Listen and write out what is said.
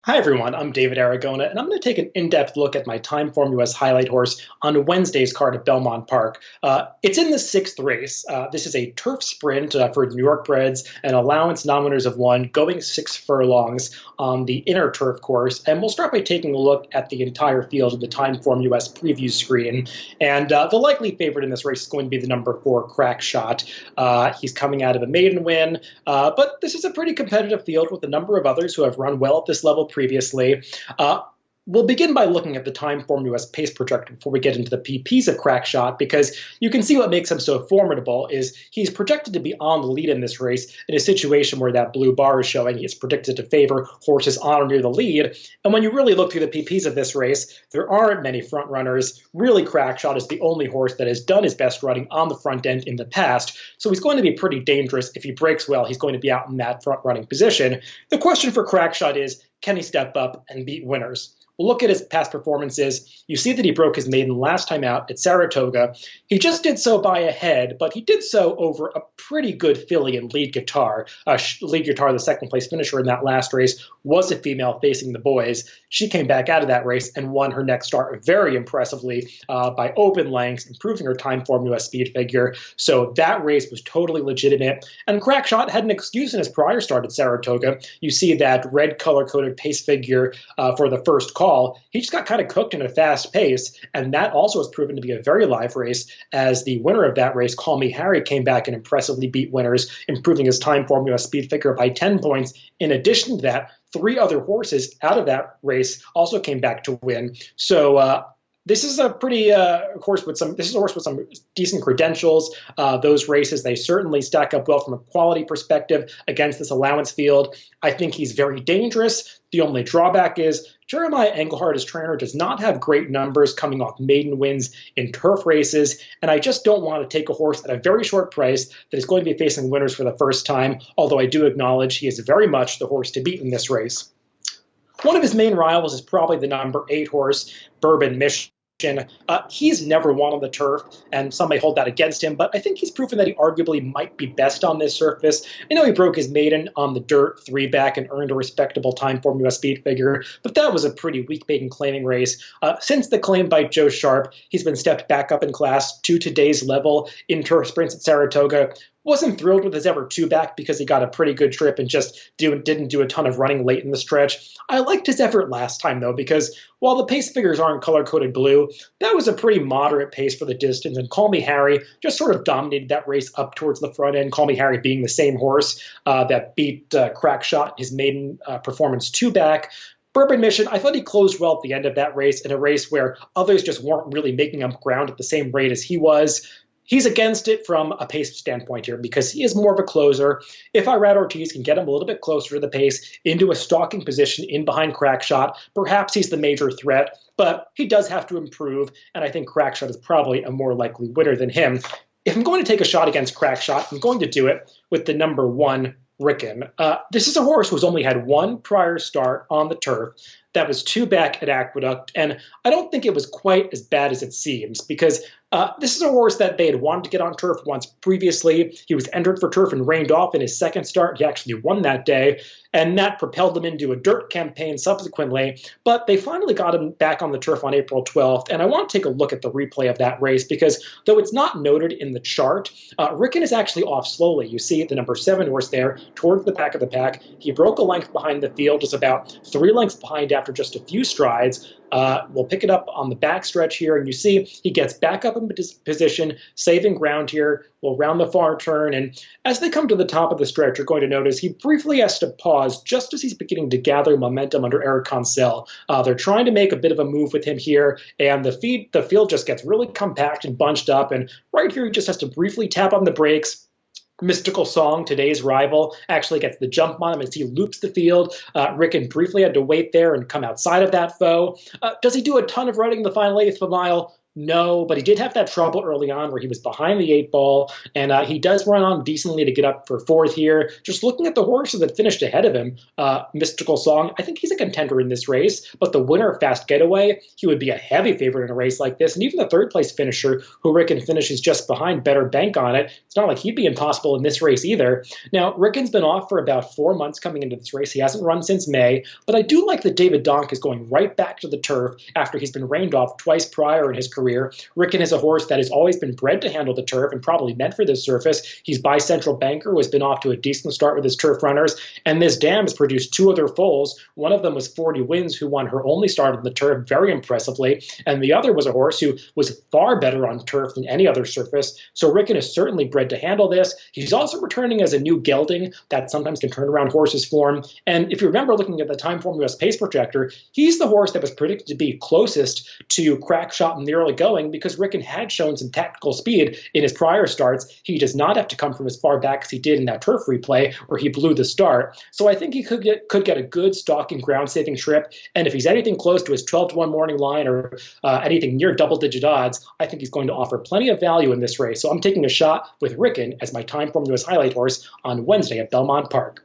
Hi everyone, I'm David Aragona, and I'm going to take an in-depth look at my Timeform US highlight horse on Wednesday's card at Belmont Park. It's in the sixth race. This is a turf sprint for New York breds and allowance non-winners of one, going 6 furlongs on the inner turf course. And we'll start by taking a look at the entire field of the Timeform US preview screen. And the likely favorite in this race is going to be the number 4 Crack Shot. He's coming out of a maiden win, but this is a pretty competitive field with a number of others who have run well at this level previously. We'll begin by looking at the Timeform US pace projector before we get into the PPs of Crackshot, because you can see what makes him so formidable is he's projected to be on the lead in this race in a situation where that blue bar is showing he's predicted to favor horses on or near the lead. And when you really look through the PPs of this race, there aren't many front runners. Really, Crackshot is the only horse that has done his best running on the front end in the past, so he's going to be pretty dangerous. If he breaks well, he's going to be out in that front running position. The question for Crackshot is, can he step up and beat winners? We'll look at his past performances. You see that he broke his maiden last time out at Saratoga. He just did so by a head, but he did so over a pretty good filly in Lead Guitar. Lead Guitar, the second place finisher in that last race, was a female facing the boys. She came back out of that race and won her next start very impressively by open lengths, improving her Timeform US speed figure. So that race was totally legitimate. And Crackshot had an excuse in his prior start at Saratoga. You see that red color-coded pace figure for the first call. He just got kind of cooked in a fast pace, and that also has proven to be a very live race, as the winner of that race, Call Me Harry, came back and impressively beat winners, improving his Timeform US speed figure by 10 points. In addition to that, 3 other horses out of that race also came back to win. So this is a pretty horse with some. This is a horse with some decent credentials. Those races, they certainly stack up well from a quality perspective against this allowance field. I think he's very dangerous. The only drawback is Jeremiah Engelhardt, his trainer, does not have great numbers coming off maiden wins in turf races, and I just don't want to take a horse at a very short price that is going to be facing winners for the first time, although I do acknowledge he is very much the horse to beat in this race. One of his main rivals is probably the number 8 horse, Bourbon Mission. He's never won on the turf, and some may hold that against him, but I think he's proven that he arguably might be best on this surface. I know he broke his maiden on the dirt 3-back and earned a respectable Timeform US speed figure, but that was a pretty weak maiden claiming race. Since the claim by Joe Sharp, he's been stepped back up in class to today's level in turf sprints at Saratoga. Wasn't thrilled with his ever 2-back because he got a pretty good trip and just didn't do a ton of running late in the stretch. I liked his effort last time, though, because while the pace figures aren't color-coded blue, that was a pretty moderate pace for the distance, and Call Me Harry just sort of dominated that race up towards the front end, Call Me Harry being the same horse that beat Crackshot, his maiden performance 2-back. Bourbon Mission, I thought he closed well at the end of that race, in a race where others just weren't really making up ground at the same rate as he was. He's against it from a pace standpoint here because he is more of a closer. If Irad Ortiz can get him a little bit closer to the pace, into a stalking position in behind Crackshot, perhaps he's the major threat, but he does have to improve, and I think Crackshot is probably a more likely winner than him. If I'm going to take a shot against Crackshot, I'm going to do it with the number 1 Rickon. This is a horse who's only had one prior start on the turf. That was 2-back at Aqueduct, and I don't think it was quite as bad as it seems, because this is a horse that they had wanted to get on turf once previously. He was entered for turf and rained off in his second start. He actually won that day, and that propelled them into a dirt campaign subsequently. But they finally got him back on the turf on April 12th, and I want to take a look at the replay of that race because, though it's not noted in the chart, Rickon is actually off slowly. You see the number 7 horse there towards the back of the pack. He broke a length behind the field, is about 3 lengths behind after just a few strides. We'll pick it up on the back stretch here, and you see he gets back up in position, saving ground here. We'll round the far turn, and as they come to the top of the stretch, you're going to notice he briefly has to pause just as he's beginning to gather momentum under Eric Consell. They're trying to make a bit of a move with him here, and the field just gets really compact and bunched up, and right here he just has to briefly tap on the brakes. Mystical Song, today's rival, actually gets the jump on him as he loops the field. Rickon briefly had to wait there and come outside of that foe. Does he do a ton of running the final eighth of a mile? No, but he did have that trouble early on where he was behind the eight ball, and he does run on decently to get up for fourth here. Just looking at the horses that finished ahead of him, Mystical Song, I think he's a contender in this race, but the winner, Fast Getaway, he would be a heavy favorite in a race like this. And even the third place finisher, who Rickon finishes just behind, Better Bank on it, it's not like he'd be impossible in this race either. Now, Rickon's been off for about 4 months coming into this race. He hasn't run since May, but I do like that David Donk is going right back to the turf after he's been rained off twice prior in his career. Rickon is a horse that has always been bred to handle the turf and probably meant for this surface. He's by Central Banker, who has been off to a decent start with his turf runners. And this dam has produced two other foals. One of them was 40 Wins, who won her only start on the turf very impressively. And the other was a horse who was far better on turf than any other surface. So Rickon is certainly bred to handle this. He's also returning as a new gelding that sometimes can turn around horses' form. And if you remember looking at the Time Form US Pace Projector, he's the horse that was predicted to be closest to Crackshot in the early going because Rickon had shown some tactical speed in his prior starts. He does not have to come from as far back as he did in that turf replay where he blew the start. So I think he could get a good stalking ground-saving trip. And if he's anything close to his 12-1 morning line or anything near double-digit odds, I think he's going to offer plenty of value in this race. So I'm taking a shot with Rickon as my Time Form US highlight horse on Wednesday at Belmont Park.